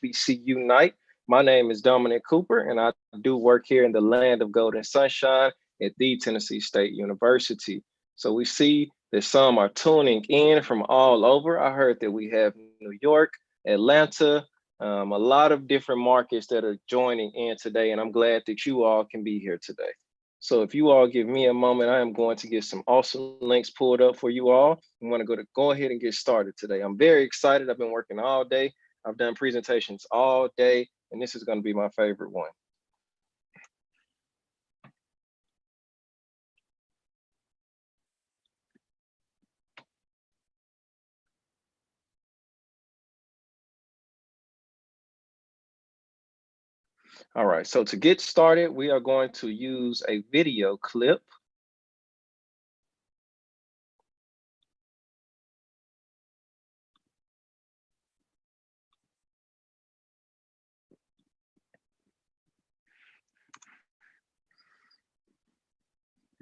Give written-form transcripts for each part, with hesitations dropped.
HBCU Night. My name is Dominic Cooper, and I do work here in the land of golden sunshine at the Tennessee State University. So we see that some are tuning in from all over. I heard that we have New York, Atlanta, a lot of different markets that are joining in today, and I'm glad that you all can be here today. So if you all give me a moment, I am going to get some awesome links pulled up for you all. I'm going to go ahead and get started today. I'm very excited. I've been working all day. I've done presentations all day, and this is going to be my favorite one. All right, so to get started, we are going to use a video clip.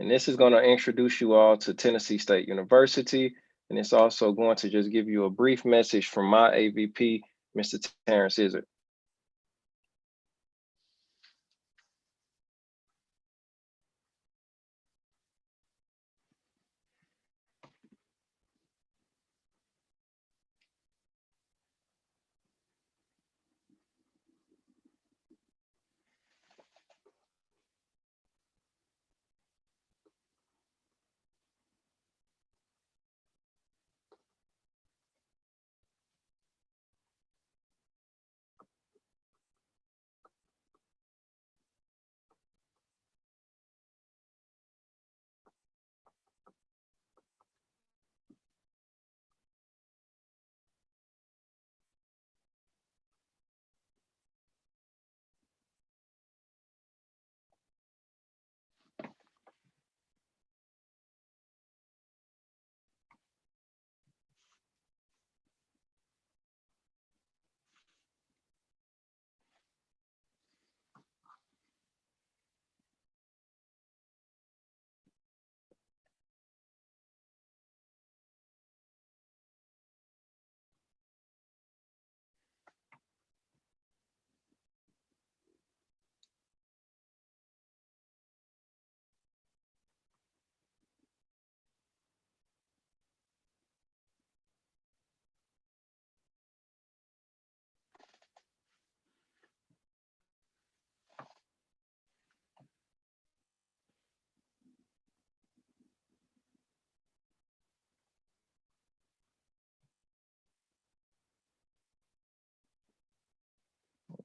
And this is going to introduce you all to Tennessee State University. And it's also going to just give you a brief message from my AVP, Mr. Terrence Izzard.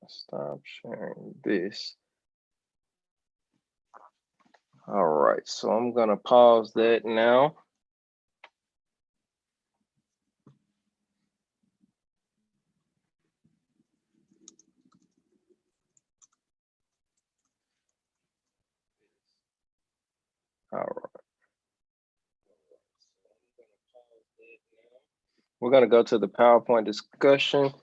Stop sharing this. All right, so I'm gonna pause that now. All right. We're gonna go to the PowerPoint discussion.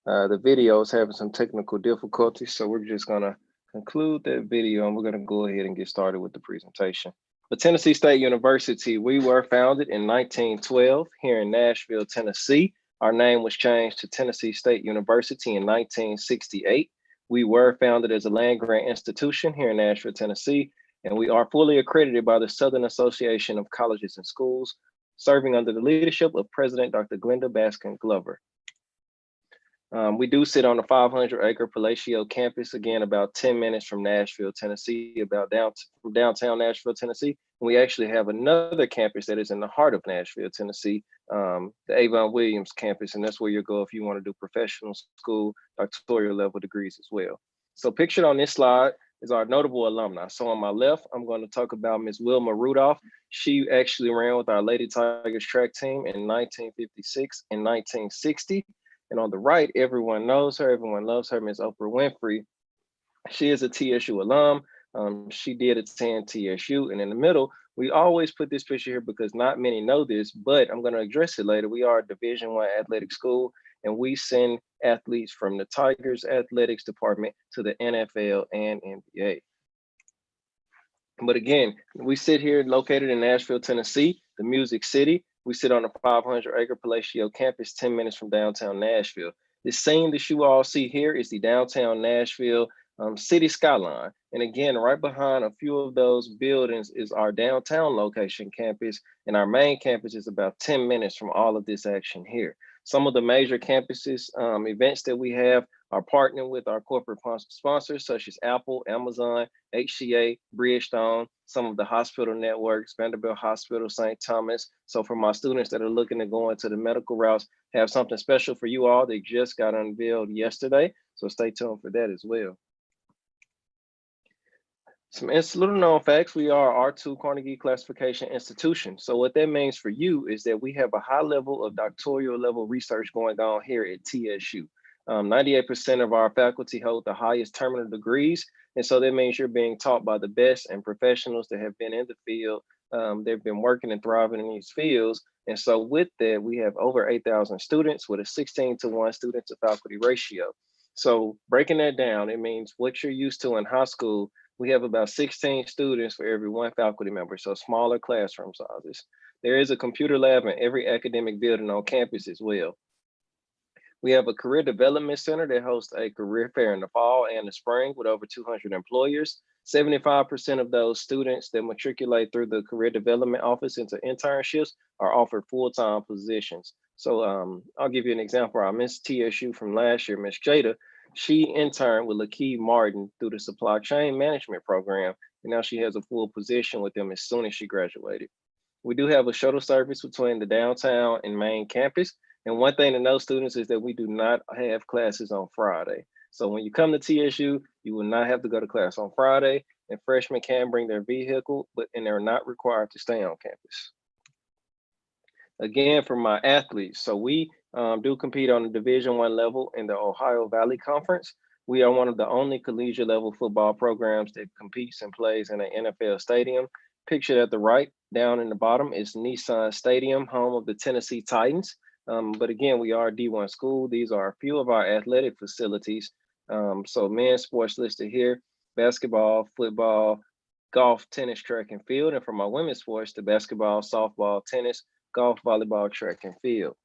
The video is having some technical difficulties, so we're just gonna conclude that video and we're gonna go ahead and get started with the presentation. But Tennessee State University, we were founded in 1912 here in Nashville, Tennessee. Our name was changed to Tennessee State University in 1968. We were founded as a land-grant institution here in Nashville, Tennessee, and we are fully accredited by the Southern Association of Colleges and Schools, serving under the leadership of President Dr. Glenda Baskin Glover. We do sit on a 500-acre Palacio campus, again, about 10 minutes from Nashville, Tennessee, from downtown Nashville, Tennessee. And we actually have another campus that is in the heart of Nashville, Tennessee, the Avon Williams campus, and that's where you go if you want to do professional school, doctoral level degrees as well. So pictured on this slide is our notable alumni. So on my left, I'm going to talk about Ms. Wilma Rudolph. She actually ran with our Lady Tigers track team in 1956 and 1960. And on the right, everyone knows her, everyone loves her, Ms. Oprah Winfrey. She is a TSU alum. She did attend TSU. And in the middle, we always put this picture here because not many know this, but I'm going to address it later. We are a Division I athletic school, and we send athletes from the Tigers athletics department to the NFL and NBA. But again, we sit here located in Nashville, Tennessee, the Music City. We sit on a 500-acre Palacio campus, 10 minutes from downtown Nashville. The scene that you all see here is the downtown Nashville city skyline. And again, right behind a few of those buildings is our downtown location campus, and our main campus is about 10 minutes from all of this action here. Some of the major campuses events that we have are partnering with our corporate sponsors such as Apple, Amazon, HCA, Bridgestone, some of the hospital networks, Vanderbilt Hospital, St. Thomas. So for my students that are looking to go into the medical routes, have something special for you all. They just got unveiled yesterday, so stay tuned for that as well. Some little known facts, we are R2 Carnegie classification institution. So what that means for you is that we have a high level of doctoral level research going on here at TSU. 98% of our faculty hold the highest terminal degrees. And so that means you're being taught by the best and professionals that have been in the field. They've been working and thriving in these fields. And so with that, we have over 8,000 students with a 16-to-1 student to faculty ratio. So breaking that down, it means what you're used to in high school, we have about 16 students for every one faculty member, so smaller classroom sizes. There is a computer lab in every academic building on campus as well. We have a career development center that hosts a career fair in the fall and the spring with over 200 employers. 75% of those students that matriculate through the career development office into internships are offered full-time positions. So I'll give you an example. Our Miss TSU from last year, Miss Jada, she interned with Lakeith Martin through the supply chain management program, and now she has a full position with them as soon as she graduated. We do have a shuttle service between the downtown and main campus. And one thing to know, students, is that we do not have classes on Friday. So when you come to TSU, you will not have to go to class on Friday, and freshmen can bring their vehicle, and they're not required to stay on campus. Again, for my athletes, so we do compete on the Division I level in the Ohio Valley Conference. We are one of the only collegiate level football programs that competes and plays in an NFL stadium. Pictured at the right, down in the bottom, is Nissan Stadium, home of the Tennessee Titans. But again, we are a D1 school. These are a few of our athletic facilities. So men's sports listed here: basketball, football, golf, tennis, track, and field. And for my women's sports, the basketball, softball, tennis, golf, volleyball, track, and field.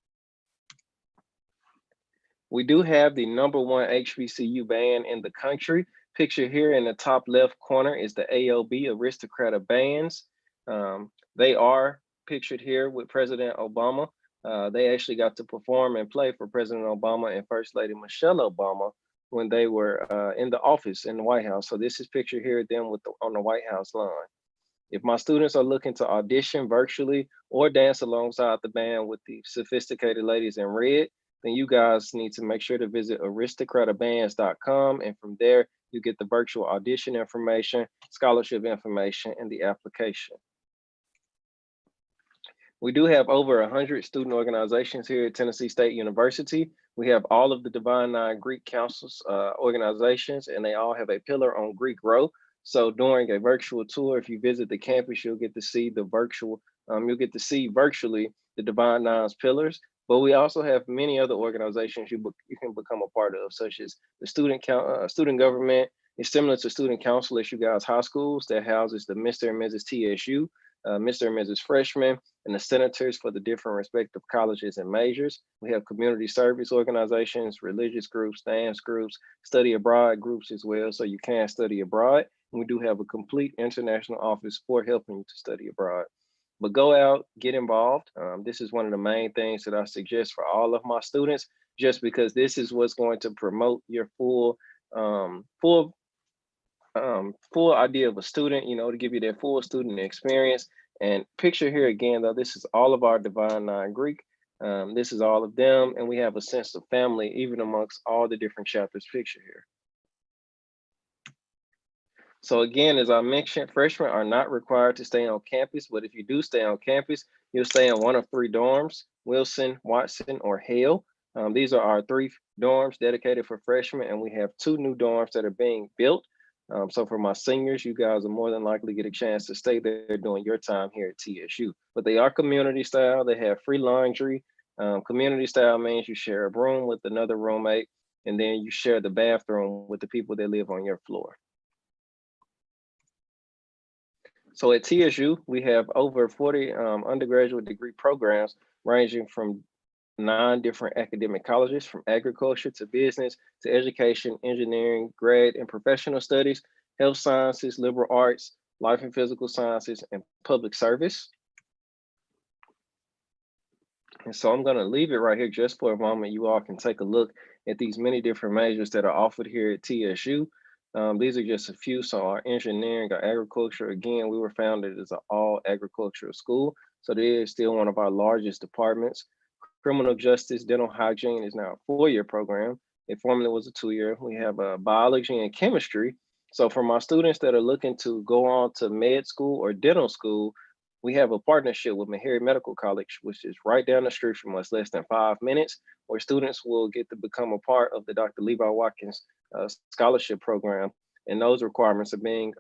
We do have the #1 HBCU band in the country. Picture here in the top left corner is the AOB, Aristocrat of Bands. They are pictured here with President Obama. They actually got to perform and play for President Obama and First Lady Michelle Obama when they were in the office in the White House. So this is pictured here, them with on the White House lawn. If my students are looking to audition virtually or dance alongside the band with the sophisticated ladies in red, then you guys need to make sure to visit aristocratabands.com. And from there, you get the virtual audition information, scholarship information, and the application. We do have over 100 student organizations here at Tennessee State University. We have all of the Divine Nine Greek Councils organizations, and they all have a pillar on Greek Row. So during a virtual tour, if you visit the campus, you'll get to see the virtual, you'll get to see virtually the Divine Nine's pillars. But we also have many other organizations you can become a part of, such as the student government. It's similar to student council at you guys' high schools that houses the Mr. and Mrs. TSU, Mr. and Mrs. Freshmen, and the senators for the different respective colleges and majors. We have community service organizations, religious groups, dance groups, study abroad groups as well, so you can study abroad. And we do have a complete international office for helping you to study abroad. But go out, get involved. This is one of the main things that I suggest for all of my students, just because this is what's going to promote your full idea of a student, to give you their full student experience. And picture here again, though, this is all of our Divine Nine Greek. This is all of them, and we have a sense of family even amongst all the different chapters pictured here. So again, as I mentioned, freshmen are not required to stay on campus, but if you do stay on campus, you'll stay in one of 3 dorms: Wilson, Watson, or Hale. These are our 3 dorms dedicated for freshmen, and we have 2 new dorms that are being built. So for my seniors, you guys will more than likely get a chance to stay there during your time here at TSU. But they are community style. They have free laundry. Community style means you share a room with another roommate, and then you share the bathroom with the people that live on your floor. So at TSU, we have over 40 undergraduate degree programs ranging from 9 different academic colleges, from agriculture to business to education, engineering, grad and professional studies, health sciences, liberal arts, life and physical sciences, and public service. And so I'm going to leave it right here just for a moment. You all can take a look at these many different majors that are offered here at TSU. These are just a few. So our engineering, our agriculture, again, we were founded as an all agricultural school. So it is still one of our largest departments. Criminal justice, dental hygiene is now a 4-year program. It formerly was a 2-year. We have biology and chemistry. So for my students that are looking to go on to med school or dental school, we have a partnership with Meharry Medical College, which is right down the street from us, less than 5 minutes, where students will get to become a part of the Dr. Levi Watkins scholarship program. And those requirements are being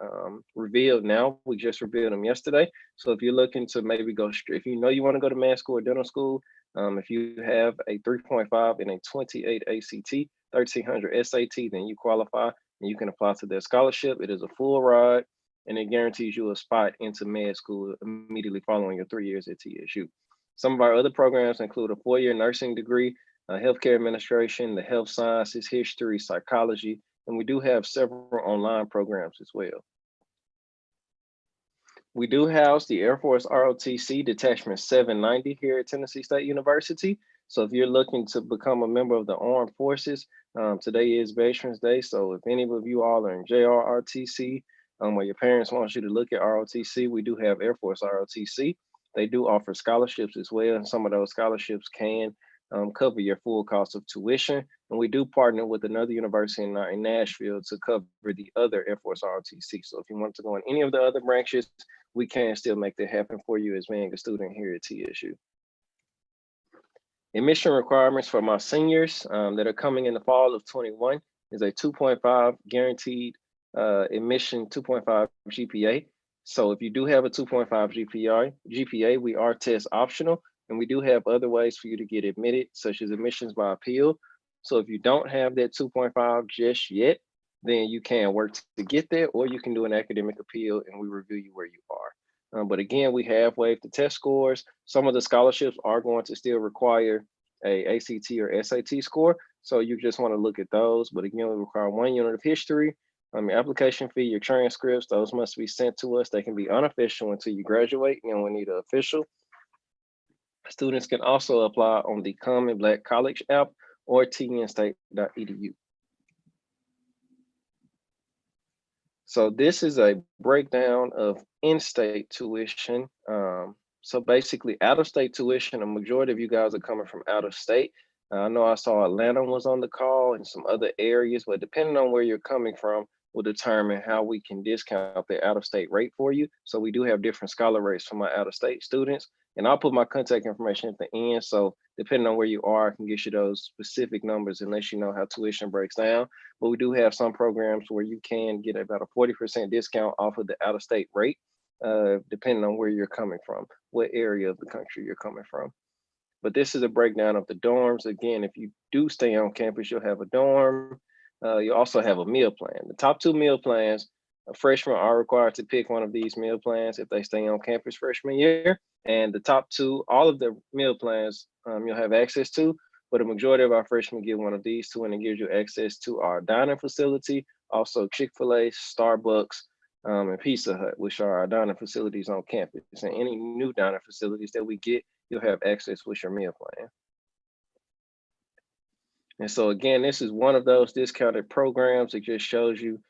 revealed now. We just revealed them yesterday. So if you're looking to maybe go straight, if you know you want to go to med school or dental school, if you have a 3.5 and a 28 ACT, 1300 SAT, then you qualify and you can apply to their scholarship. It is a full ride, and it guarantees you a spot into med school immediately following your 3 years at TSU. Some of our other programs include a 4-year nursing degree, healthcare administration, the health sciences, history, psychology, and we do have several online programs as well. We do house the Air Force ROTC Detachment 790 here at Tennessee State University. So if you're looking to become a member of the armed forces, today is Veterans Day. So if any of you all are in JRRTC, or your parents want you to look at ROTC, we do have Air Force ROTC. They do offer scholarships as well, and some of those scholarships can cover your full cost of tuition. And we do partner with another university in Nashville to cover the other Air Force ROTC. So if you want to go in any of the other branches, we can still make that happen for you as being a student here at TSU. Admission requirements for my seniors that are coming in the fall of 21 is a 2.5 guaranteed admission, 2.5 GPA. So if you do have a 2.5 GPA, we are test optional, and we do have other ways for you to get admitted, such as admissions by appeal. So if you don't have that 2.5 just yet, then you can work to get there, or you can do an academic appeal and we review you where you are. But again, we have waived the test scores. Some of the scholarships are going to still require a ACT or SAT score. So you just want to look at those. But again, we require 1 unit of history. Your application fee, your transcripts, those must be sent to us. They can be unofficial until you graduate. You know, we need an official. Students can also apply on the Common Black College app or tnstate.edu. So this is a breakdown of in-state tuition. So basically out-of-state tuition, a majority of you guys are coming from out of state. I know I saw Atlanta was on the call and some other areas, but depending on where you're coming from will determine how we can discount the out-of-state rate for you. So we do have different scholar rates for my out-of-state students, and I'll put my contact information at the end. So depending on where you are, I can get you those specific numbers and let you know how tuition breaks down. But we do have some programs where you can get about a 40% discount off of the out-of-state rate, depending on where you're coming from, what area of the country you're coming from. But this is a breakdown of the dorms. Again, if you do stay on campus, you'll have a dorm. You also have a meal plan. The top 2 meal plans, freshmen are required to pick one of these meal plans if they stay on campus freshman year. And the top 2, all of the meal plans you'll have access to, but a majority of our freshmen get one of these 2, and it gives you access to our dining facility, also Chick-fil-A, Starbucks, and Pizza Hut, which are our dining facilities on campus. And any new dining facilities that we get, you'll have access with your meal plan. And so again, this is one of those discounted programs. It just shows you,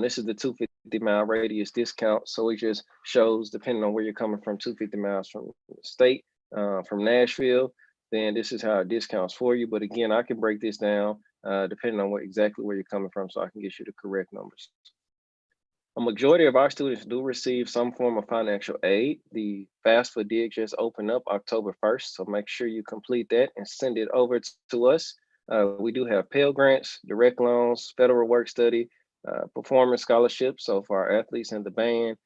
this is the 250-mile radius discount. So it just shows, depending on where you're coming from, 250 miles from the state, from Nashville, then this is how it discounts for you. But again, I can break this down depending on exactly where you're coming from, so I can get you the correct numbers. A majority of our students do receive some form of financial aid. The FAFSA did just open up October 1st, so make sure you complete that and send it over to us. We do have Pell Grants, direct loans, federal work study, performance scholarships. So for our athletes in the band,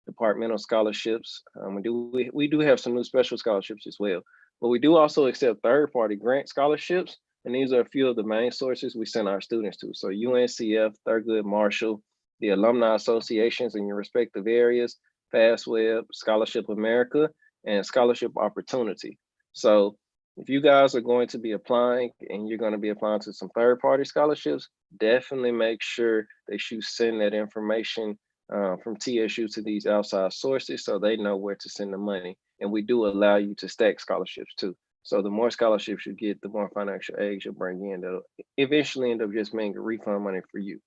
departmental scholarships. We do have some new special scholarships as well. But we do also accept third-party grant scholarships, and these are a few of the main sources we send our students to. So UNCF, Thurgood Marshall, the alumni associations in your respective areas, FastWeb, Scholarship America, and Scholarship Opportunity. So If you guys are going to be applying and you're going to be applying to some third-party scholarships, definitely make sure that you send that information from TSU to these outside sources so they know where to send the money. And we do allow you to stack scholarships too. So the more scholarships you get, the more financial aid you'll bring in. That'll eventually end up just being a refund money for you.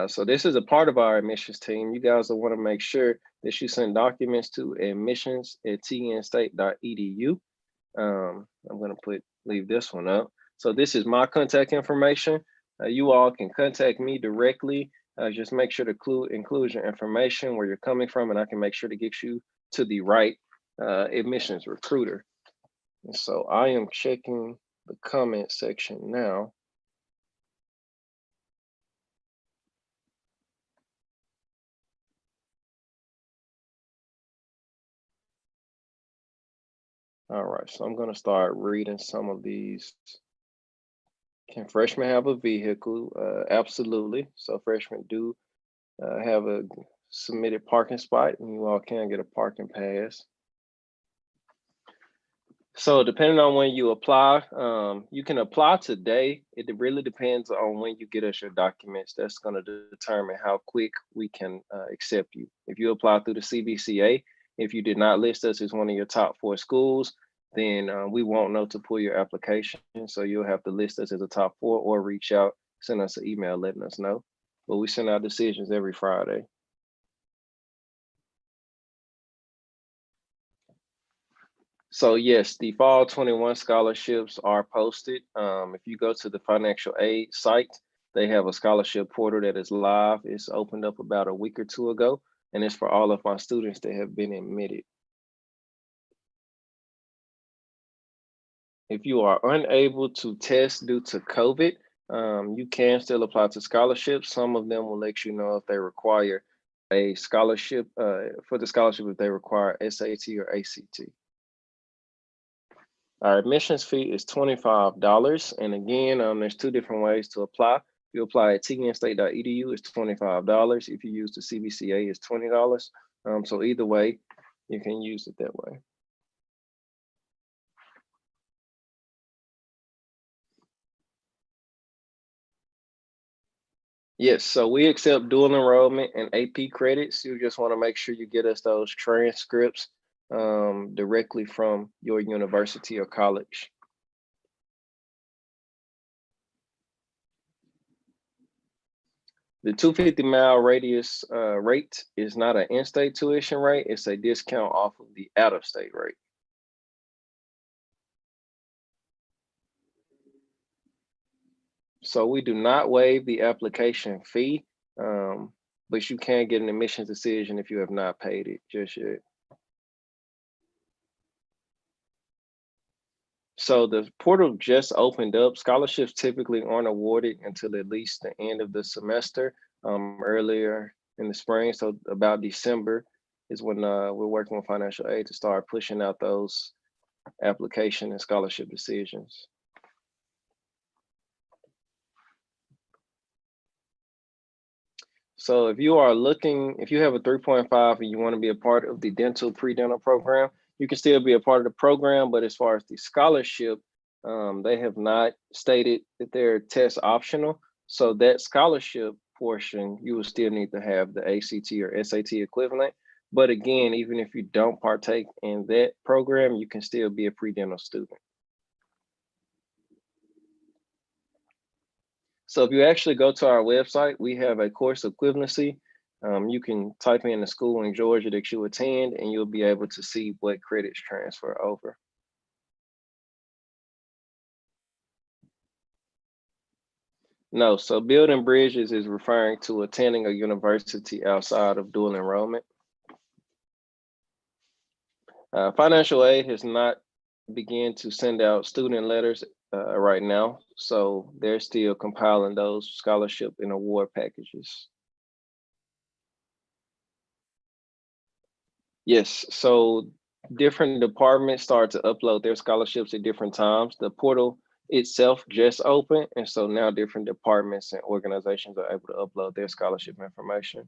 So this is a part of our admissions team. You guys will want to make sure that you send documents to admissions@tnstate.edu. I'm going to leave this one up. So this is my contact information. You all can contact me directly. Just make sure to include your information, where you're coming from, and I can make sure to get you to the right admissions recruiter. And so I am checking the comment section now. All right, so I'm going to start reading some of these. Can freshmen have a vehicle? Absolutely. So freshmen do have a submitted parking spot, and you all can get a parking pass. So depending on when you apply, you can apply today. It really depends on when you get us your documents. That's going to determine how quick we can accept you. If you apply through the CBCA, if you did not list us as one of your top 4 schools, then we won't know to pull your application. So you'll have to list us as a top 4 or reach out, send us an email letting us know. But we send out decisions every Friday. So yes, the fall 21 scholarships are posted. If you go to the financial aid site, they have a scholarship portal that is live. It's opened up about a week or 2 ago, and it's for all of my students that have been admitted. If you are unable to test due to COVID, you can still apply to scholarships. Some of them will let you know if they require a scholarship, for the scholarship if they require SAT or ACT. Our admissions fee is $25. And again, there's 2 different ways to apply. If you apply at tnstate.edu, it's $25. If you use the CBCA, it's $20. So either way, you can use it that way. Yes, so we accept dual enrollment and AP credits. You just want to make sure you get us those transcripts directly from your university or college. The 250-mile radius rate is not an in-state tuition rate. It's a discount off of the out-of-state rate. So we do not waive the application fee, but you can get an admissions decision if you have not paid it just yet. So the portal just opened up. Scholarships typically aren't awarded until at least the end of the semester, earlier in the spring. So about December is when we're working with financial aid to start pushing out those application and scholarship decisions. So if you are looking, if you have a 3.5 and you want to be a part of the dental pre-dental program, you can still be a part of the program. But as far as the scholarship, they have not stated that they're test optional. So that scholarship portion, you will still need to have the ACT or SAT equivalent. But again, even if you don't partake in that program, you can still be a pre-dental student. So if you actually go to our website, we have a course equivalency. You can type in the school in Georgia that you attend, and you'll be able to see what credits transfer over. No, so building bridges is referring to attending a university outside of dual enrollment. Financial aid has not begun to send out student letters right now, so they're still compiling those scholarship and award packages. Yes, so different departments start to upload their scholarships at different times. The portal itself just opened, and so now different departments and organizations are able to upload their scholarship information.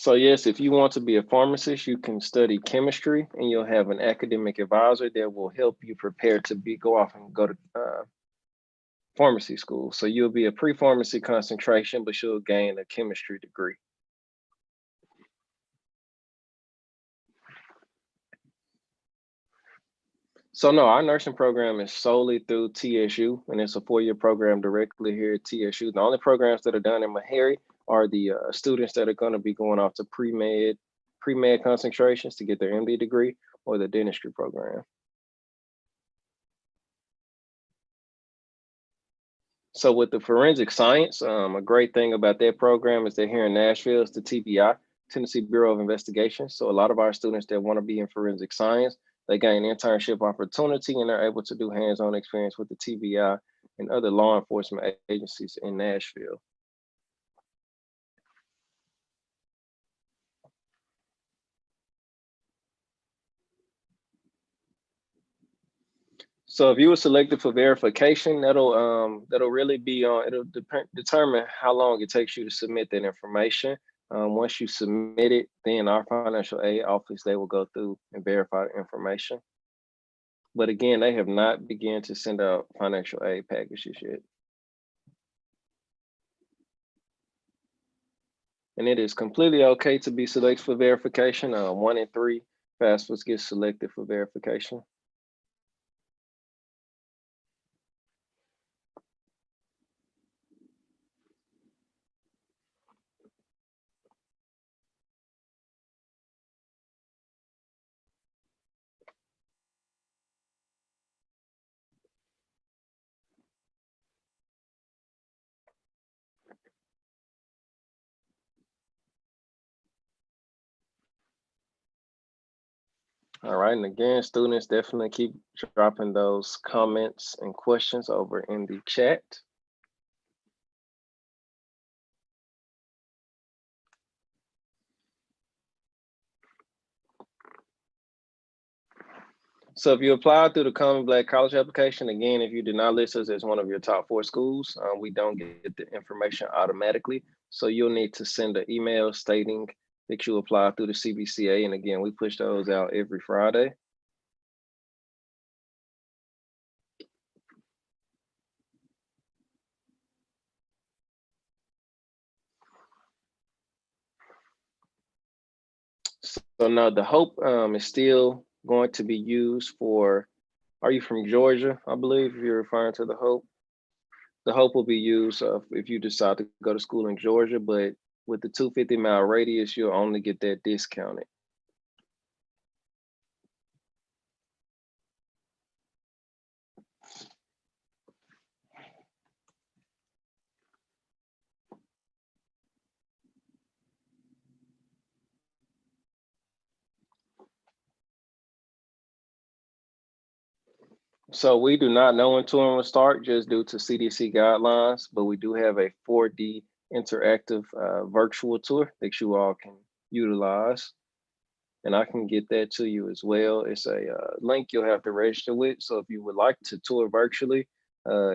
So yes, if you want to be a pharmacist, you can study chemistry, and you'll have an academic advisor that will help you prepare to go off and go to pharmacy school. So you'll be a pre-pharmacy concentration, but you'll gain a chemistry degree. So no, our nursing program is solely through TSU, and it's a 4-year program directly here at TSU. The only programs that are done in Meharry are the students that are going to be going off to pre-med concentrations to get their MD degree, or the dentistry program. So with the forensic science, a great thing about that program is that here in Nashville, it's the TBI, Tennessee Bureau of Investigation. So a lot of our students that want to be in forensic science, they gain internship opportunity, and they're able to do hands-on experience with the TBI and other law enforcement agencies in Nashville. So if you were selected for verification, that'll really be on. It'll determine how long it takes you to submit that information. Once you submit it, then our financial aid office, they will go through and verify the information. But again, they have not begun to send out financial aid packages yet. And it is completely okay to be selected for verification. 1 in 3 FAFSAs get selected for verification. All right, and again, students, definitely keep dropping those comments and questions over in the chat. So if you apply through the Common Black College application, again, if you did not list us as one of your top 4 schools, we don't get the information automatically. So you'll need to send an email stating that you apply through the CBCA. And again, we push those out every Friday. So now the HOPE is still going to be used for, are you from Georgia? I believe you're referring to the HOPE. The HOPE will be used if you decide to go to school in Georgia, but with the 250-mile radius, you'll only get that discounted. So we do not know when touring will start just due to CDC guidelines, but we do have a 4D interactive virtual tour that you all can utilize. And I can get that to you as well. It's a link you'll have to register with. So if you would like to tour virtually,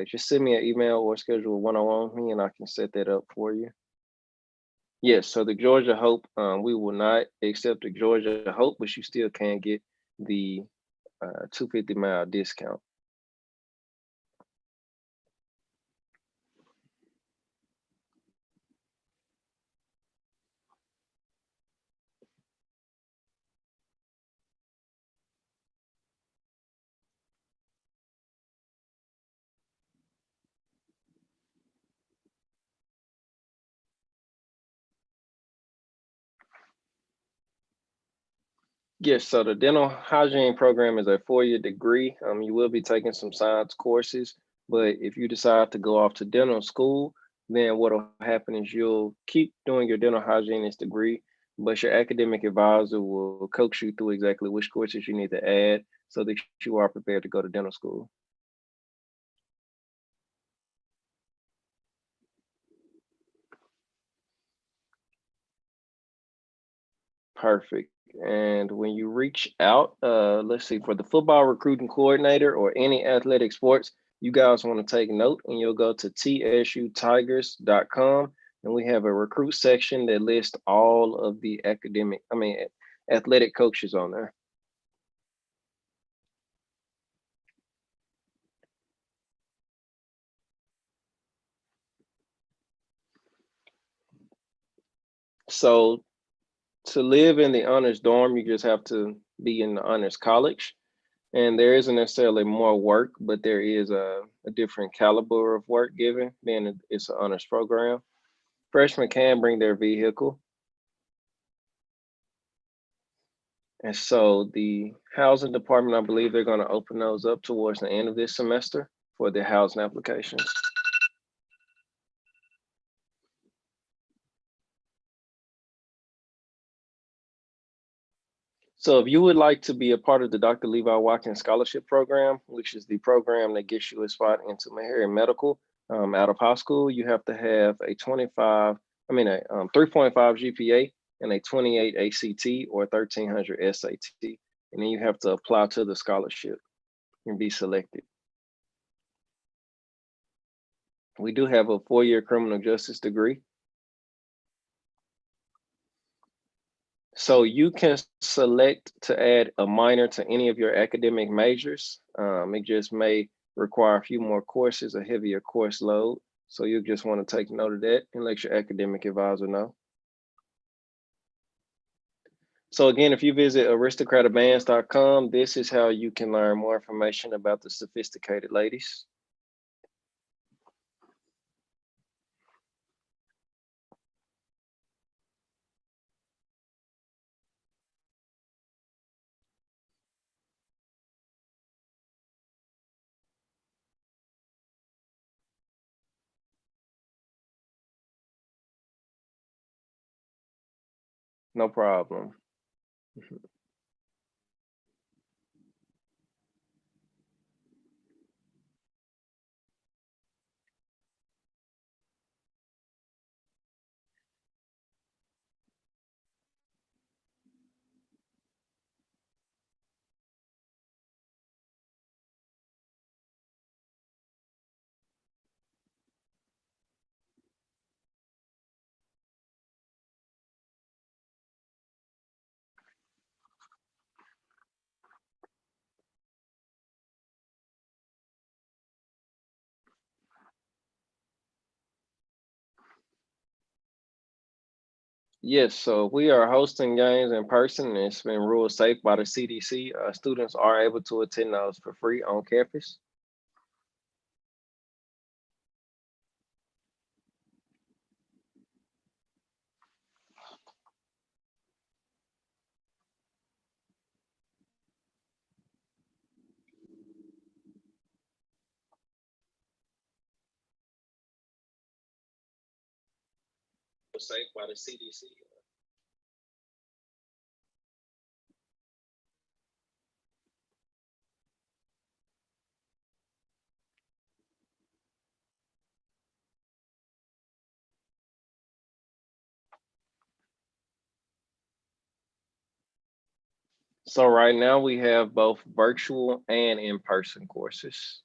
just send me an email or schedule a one-on-one with me, and I can set that up for you. Yes, so the Georgia HOPE, we will not accept the Georgia HOPE, but you still can get the 250-mile discount. Yes, so the dental hygiene program is a 4-year degree. You will be taking some science courses, but if you decide to go off to dental school, then what will happen is you'll keep doing your dental hygienist degree, but your academic advisor will coach you through exactly which courses you need to add so that you are prepared to go to dental school. Perfect. And when you reach out, let's see, for the football recruiting coordinator or any athletic sports, you guys want to take note, and you'll go to tsutigers.com, And we have a recruit section that lists all of the athletic coaches on there. So to live in the honors dorm, you just have to be in the honors college. And there isn't necessarily more work, but there is a different caliber of work given, being it's an honors program. Freshmen can bring their vehicle. And so the housing department, I believe they're going to open those up towards the end of this semester for the housing applications. So if you would like to be a part of the Dr. Levi Watkins Scholarship Program, which is the program that gets you a spot into Meharry Medical out of high school, you have to have a 3.5 GPA and a 28 ACT or 1300 SAT. And then you have to apply to the scholarship and be selected. We do have a 4-year criminal justice degree. So you can select to add a minor to any of your academic majors. It just may require a few more courses, a heavier course load. So you just want to take note of that and let your academic advisor know. So again, if you visit aristocratadvance.com, this is how you can learn more information about the sophisticated ladies. No problem. Yes, so we are hosting games in person and it's been ruled safe by the CDC. Students are able to attend those for free on campus. Safe by the CDC. So right now we have both virtual and in-person courses.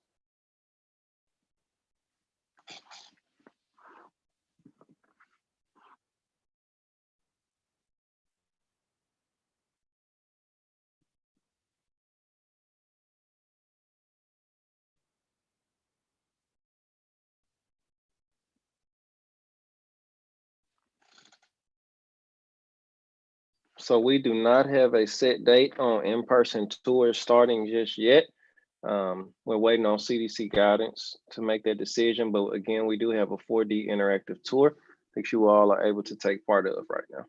So we do not have a set date on in-person tours starting just yet. We're waiting on CDC guidance to make that decision. But again, we do have a 4D interactive tour that you all are able to take part of right now.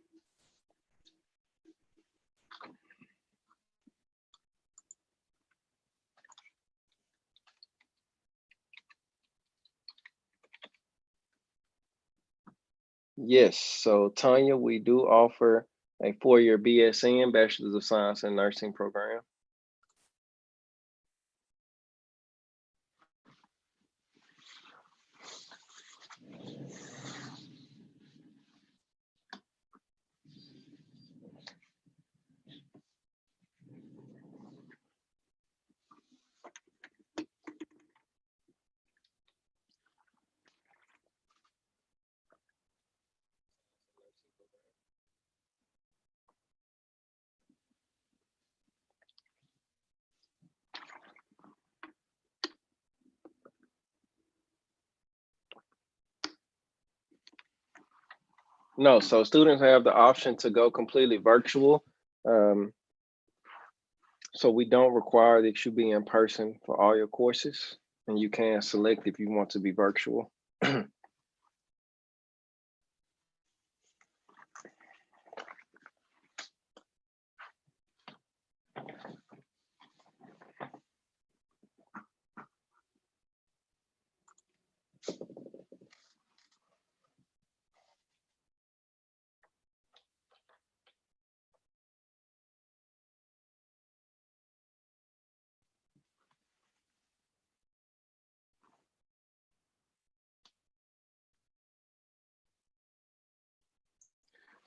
Yes, so Tanya, we do offer a 4-year BSN, Bachelor's of Science in Nursing program. No, so students have the option to go completely virtual. Um, so we don't require that you be in person for all your courses, and you can select if you want to be virtual.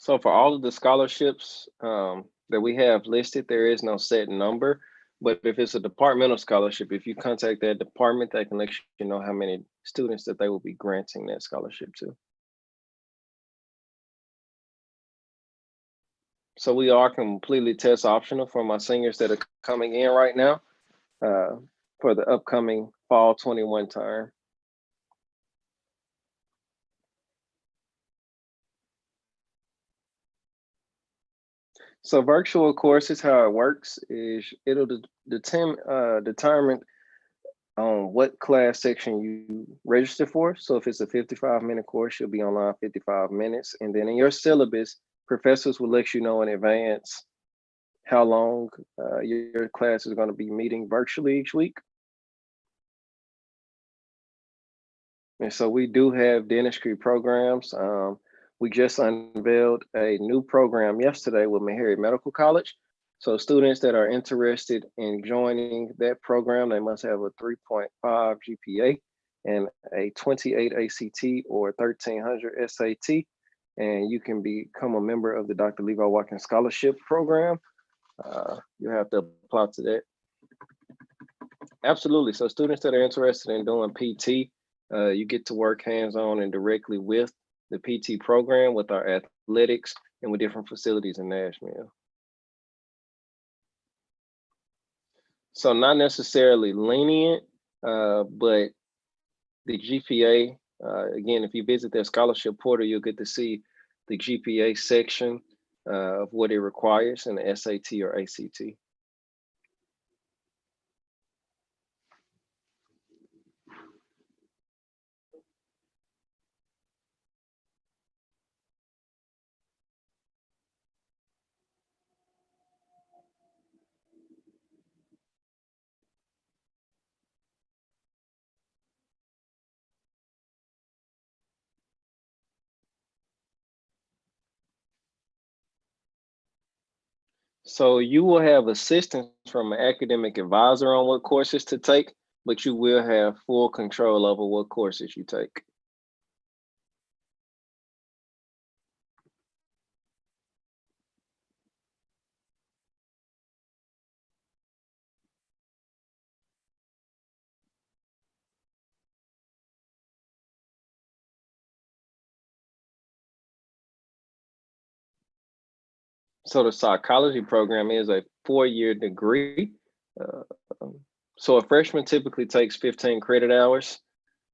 So for all of the scholarships that we have listed, there is no set number. But if it's a departmental scholarship, if you contact that department, they can let you know how many students that they will be granting that scholarship to. So we are completely test optional for my seniors that are coming in right now uh, for the upcoming fall 21 term. So virtual courses, how it works is it'll determine on what class section you register for. So if it's a 55-minute course, you'll be online 55 minutes. And then in your syllabus, professors will let you know in advance how long your class is going to be meeting virtually each week. And so we do have dentistry programs. We just unveiled a new program yesterday with Meharry Medical College. So students that are interested in joining that program, they must have a 3.5 GPA and a 28 ACT or 1300 SAT. And you can become a member of the Dr. Levi Watkins Scholarship Program. You have to apply to that. Absolutely. So students that are interested in doing PT, you get to work hands-on and directly with the PT program, with our athletics, and with different facilities in Nashville. So not necessarily lenient, but the GPA, again, if you visit their scholarship portal, you'll get to see the GPA section of what it requires in the SAT or ACT. So you will have assistance from an academic advisor on what courses to take, but you will have full control over what courses you take. So the psychology program is a 4-year degree. Uh, um, so a freshman typically takes 15 credit hours.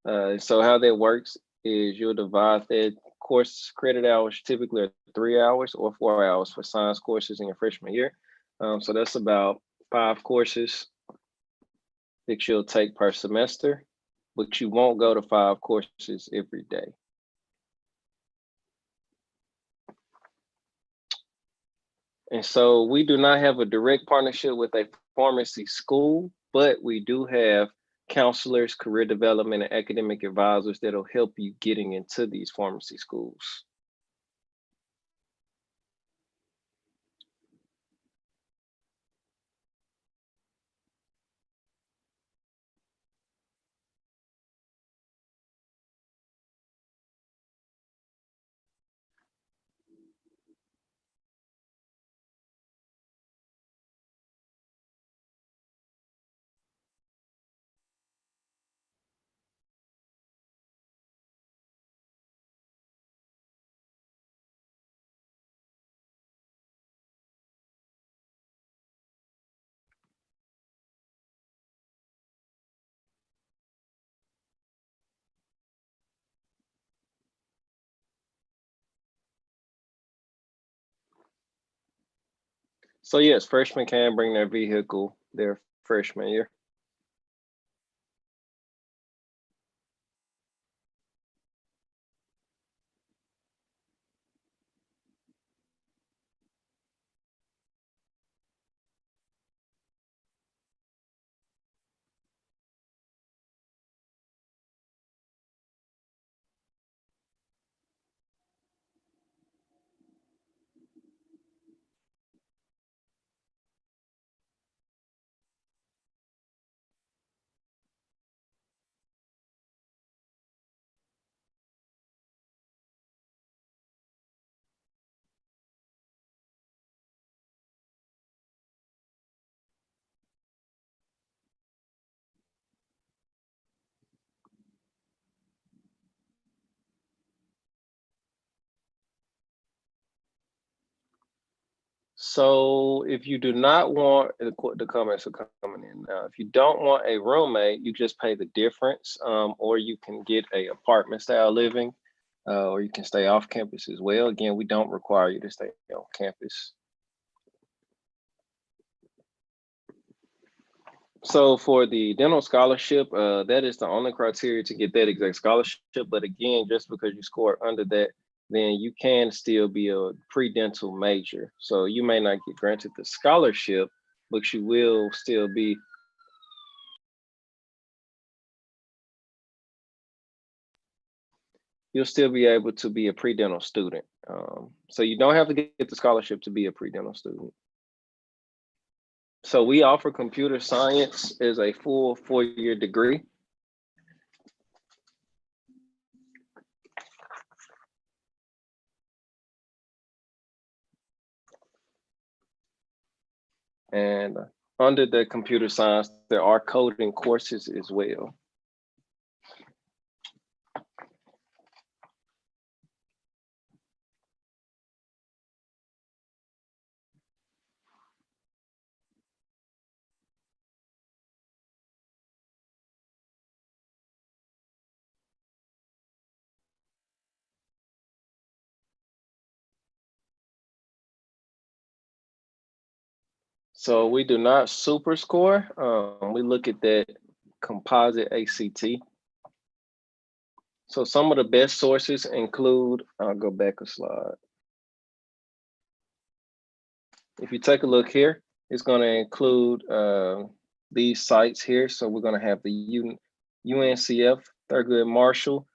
So how that works is you'll divide that course credit hours typically are 3 hours or 4 hours for science courses in your freshman year. So that's about 5 courses that you'll take per semester, but you won't go to 5 courses every day. And so we do not have a direct partnership with a pharmacy school, but we do have counselors, career development, and academic advisors that'll help you getting into these pharmacy schools. So yes, freshmen can bring their vehicle their freshman year. So if you do not want the comments are coming in now, if you don't want a roommate, you just pay the difference, or you can get a apartment style living, or you can stay off campus as well. Again, we don't require you to stay on campus. So for the dental scholarship, that is the only criteria to get that exact scholarship. But again, just because you score under that, then you can still be a pre-dental major. So you may not get granted the scholarship, but you will still be. You'll still be able to be a pre-dental student. So you don't have to get the scholarship to be a pre-dental student. So we offer computer science as a full 4-year degree. And under the computer science, there are coding courses as well. So we do not super score. We look at that composite ACT. So some of the best sources include, I'll go back a slide. If you take a look here, it's going to include these sites here. So we're going to have the UNCF, Thurgood Marshall,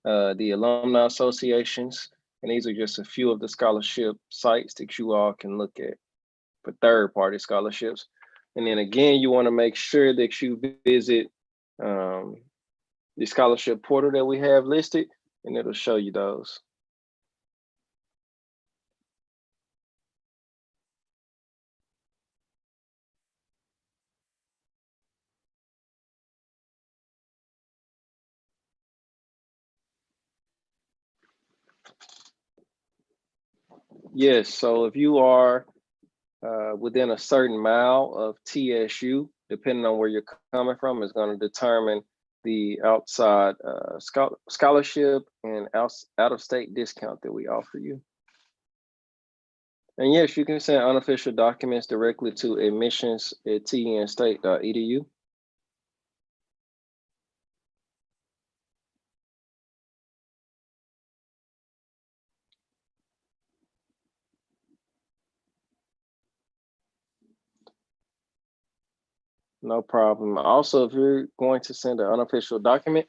the Alumni Associations, and these are just a few of the scholarship sites that you all can look at for third-party scholarships. And then again, you want to make sure that you visit the scholarship portal that we have listed, and it'll show you those. Yes, so if you are within a certain mile of TSU, depending on where you're coming from, is going to determine the outside scholarship and out of state discount that we offer you. And yes, you can send unofficial documents directly to admissions@tnstate.edu. No problem. Also, if you're going to send an unofficial document,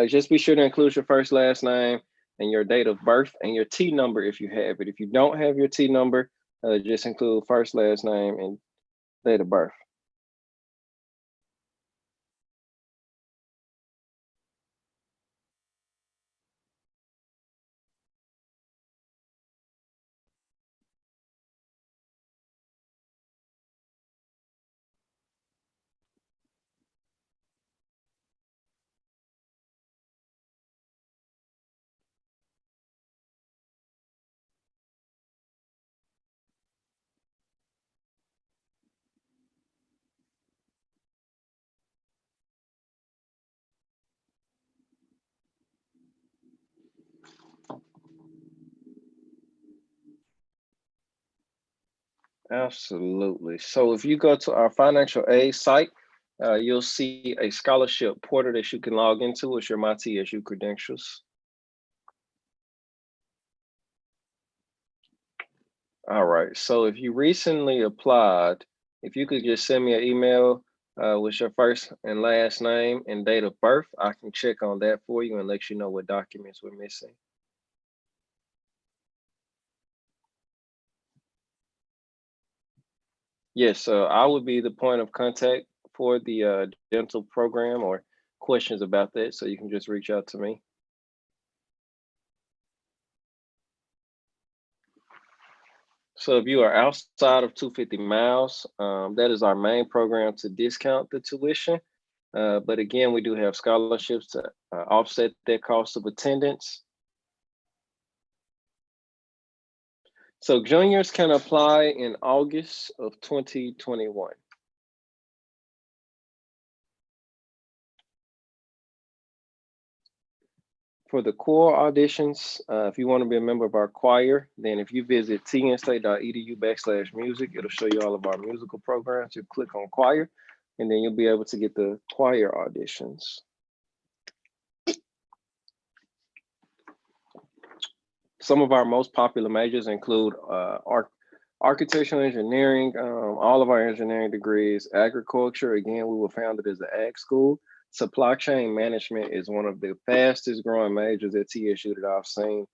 just be sure to include your first, last name, and your date of birth, and your T number if you have it. If you don't have your T number, just include first, last name, and date of birth. Absolutely. So if you go to our financial aid site, you'll see a scholarship portal that you can log into with your MyTSU credentials. All right. So if you recently applied, if you could just send me an email with your first and last name and date of birth, I can check on that for you and let you know what documents we're missing. Yes, I would be the point of contact for the dental program or questions about that. So you can just reach out to me. So if you are outside of 250 miles, that is our main program to discount the tuition. But again, we do have scholarships to offset that cost of attendance. So juniors can apply in August of 2021. For the core auditions, if you want to be a member of our choir, then if you visit tnstate.edu/music, it'll show you all of our musical programs. You click on choir, and then you'll be able to get the choir auditions. Some of our most popular majors include architectural engineering, all of our engineering degrees, agriculture. Again, we were founded as an ag school. Supply chain management is one of the fastest growing majors at TSU that I've seen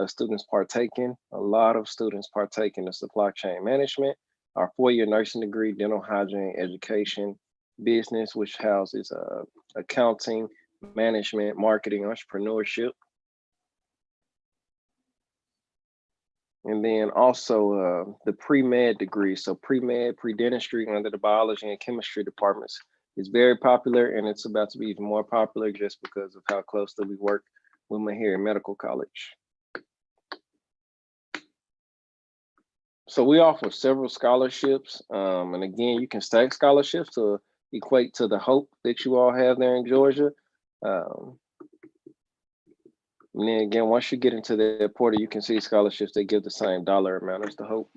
students partake in. A lot of students partake in the supply chain management. Our 4-year nursing degree, dental hygiene, education, business, which houses accounting, management, marketing, entrepreneurship. And then also the pre-med degree. So pre-med, pre-dentistry under the biology and chemistry departments is very popular, and it's about to be even more popular just because of how closely we work with Mahir Medical College. So we offer several scholarships. And again, you can stack scholarships to equate to the hope that you all have there in Georgia. And then again, once you get into the portal, you can see scholarships that give the same dollar amount as the hope.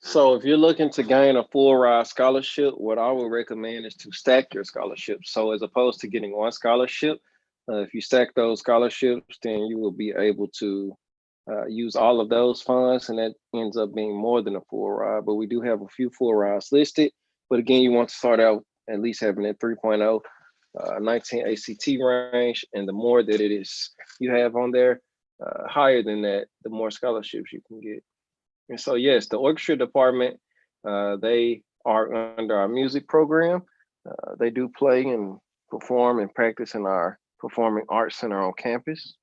So if you're looking to gain a full ride scholarship, what I would recommend is to stack your scholarships. So as opposed to getting one scholarship, if you stack those scholarships, then you will be able to use all of those funds, and that ends up being more than a full ride. But we do have a few full rides listed. But again, you want to start out at least having that 3.0, 19 ACT range, and the more that it is you have on there, higher than that, the more scholarships you can get. And so, yes, the orchestra department, they are under our music program. They do play and perform and practice in our performing arts center on campus.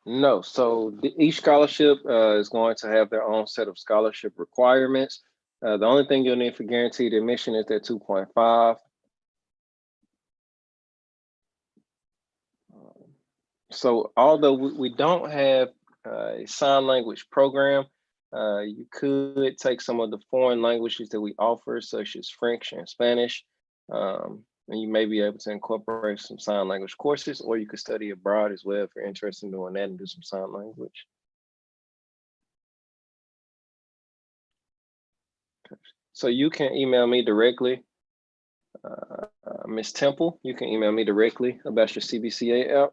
No, so each scholarship is going to have their own set of scholarship requirements. The only thing you'll need for guaranteed admission is that 2.5. So although we don't have a sign language program, you could take some of the foreign languages that we offer, such as French and Spanish, and you may be able to incorporate some sign language courses, or you could study abroad as well if you're interested in doing that and do some sign language. So you can email me directly, Ms. Temple. You can email me directly about your CBCA app.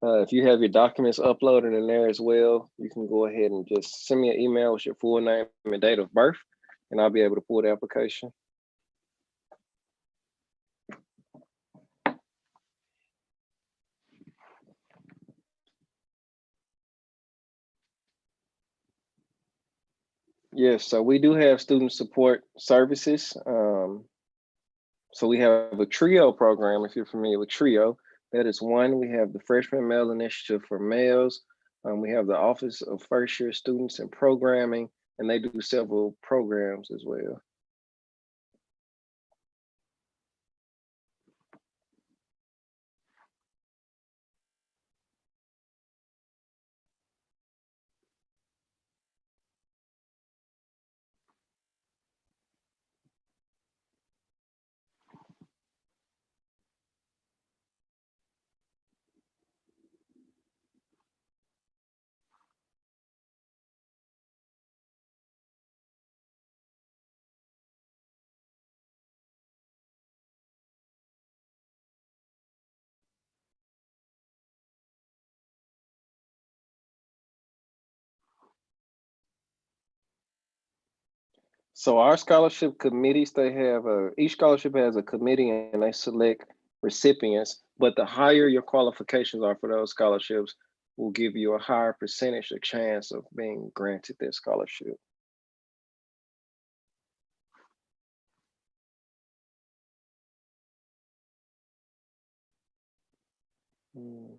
If you have your documents uploaded in there as well, you can go ahead and just send me an email with your full name and date of birth, and I'll be able to pull the application. Yes, so we do have student support services. So we have a TRIO program, if you're familiar with TRIO. That is one. We have the Freshman Male Initiative for Males. We have the Office of First Year Students and Programming, and they do several programs as well. So our scholarship committees, they have each scholarship has a committee and they select recipients, but the higher your qualifications are for those scholarships will give you a higher percentage of chance of being granted that scholarship. Mm.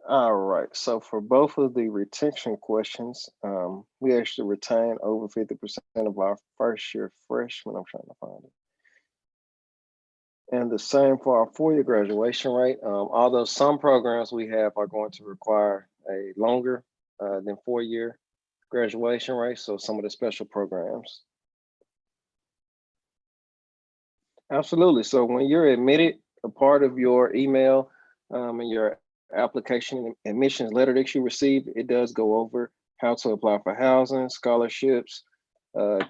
All right. So for both of the retention questions, we actually retain over 50% of our first year freshmen. I'm trying to find it. And the same for our 4-year graduation rate. Although some programs we have are going to require a longer than 4-year graduation rate. So some of the special programs. Absolutely. So when you're admitted, a part of your email and your application and admissions letter that you receive, it does go over how to apply for housing, scholarships,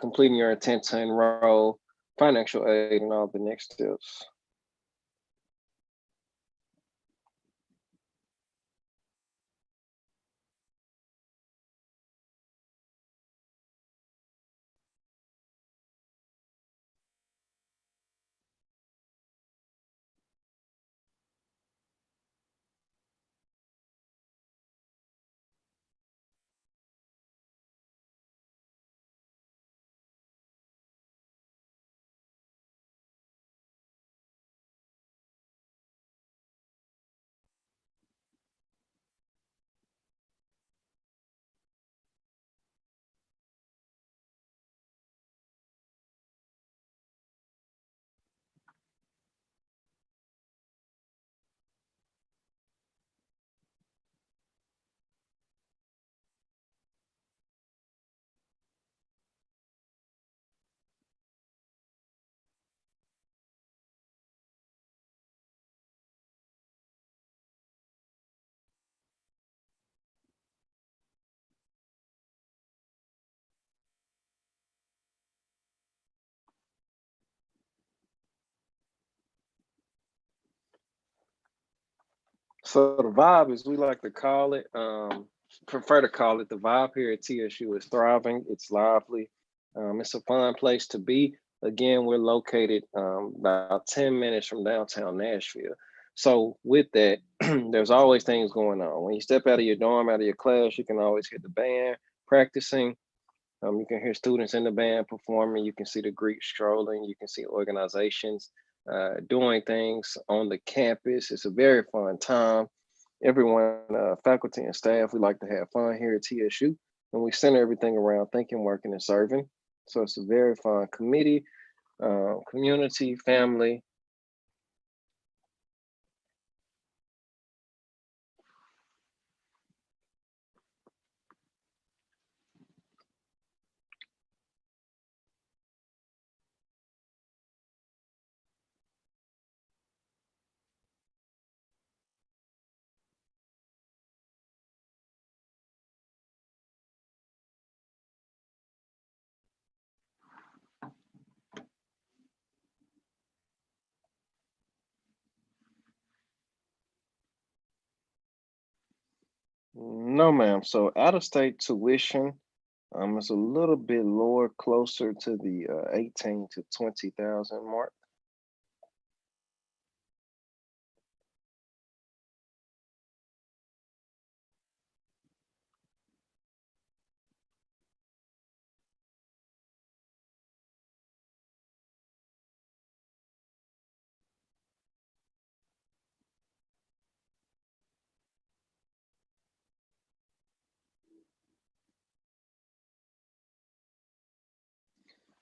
completing your intent to enroll, financial aid, and all the next steps. So the vibe, as we like to call it, prefer to call it the vibe here at TSU is thriving. It's lively. It's a fun place to be. Again, we're located about 10 minutes from downtown Nashville. So with that, there's always things going on. When you step out of your dorm, out of your class, you can always hear the band practicing. You can hear students in the band performing. You can see the Greeks strolling. You can see organizations doing things on the campus. It's a very fun time. Everyone, faculty and staff, we like to have fun here at TSU, and we center everything around thinking, working, and serving. So it's a very fun committee, community, family. No, ma'am. So out of state tuition is a little bit lower, closer to the 18 to 20,000 mark.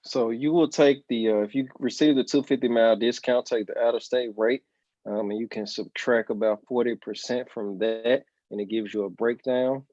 So you will take the if you receive the 250 mile discount, take the out of state rate, and you can subtract about 40% from that, and it gives you a breakdown.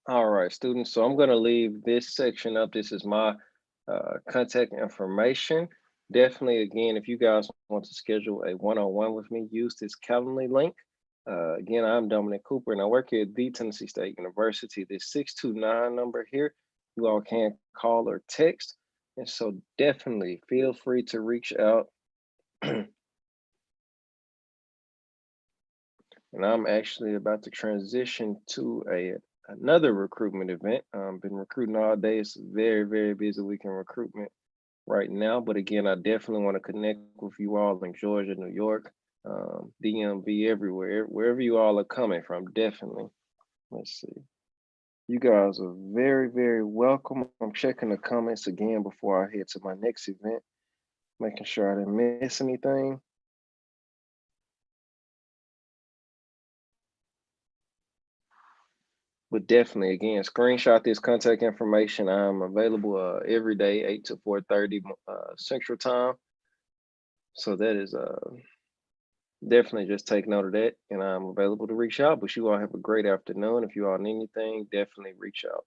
All right, students. So I'm going to leave this section up. This is my contact information. Definitely, again, if you guys want to schedule a one-on-one with me, use this Calendly link. Again, I'm Dominic Cooper, and I work here at the Tennessee State University. This 629 number here, you all can call or text. And so definitely feel free to reach out. And I'm actually about to transition to another recruitment event. Been recruiting all day. It's a very, very busy week in recruitment right now. But again, I definitely want to connect with you all in Georgia, New York, DMV, everywhere, wherever you all are coming from. Definitely. Let's see. You guys are very, very welcome. I'm checking the comments again before I head to my next event, making sure I didn't miss anything. But definitely, again, screenshot this contact information. I'm available every day, 8 to 4:30 Central Time. So that is definitely just take note of that, and I'm available to reach out. But you all have a great afternoon. If you all need anything, definitely reach out.